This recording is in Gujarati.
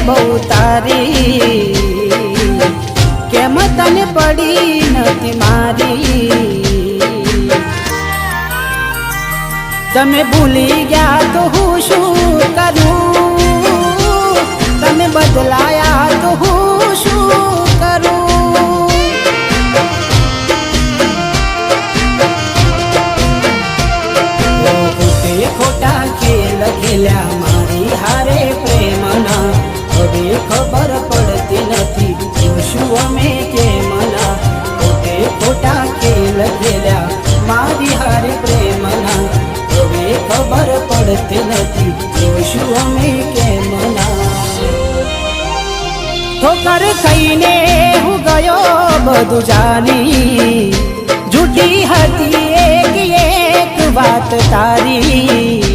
બહુ તારી, કેમ તને પડી નથી મારી। તમે ભૂલી ગયા તો હું શું કરું, તમે બદલાયા તો હું શું કરું। ખોટા ખેલ ખેલ્યા મારી હારે પ્રેમના, હવે ખબર પડતી નથી જોશું અમે કેમના। ખોટા ખેલ ખેલ્યા મારી હારે પ્રેમના, હવે ખબર પડતી નથી જોશું અમે કેમના। ઠોકર ખાઈને હું ગયો બધું જાની, જૂઠી હતી એક વાત તારી,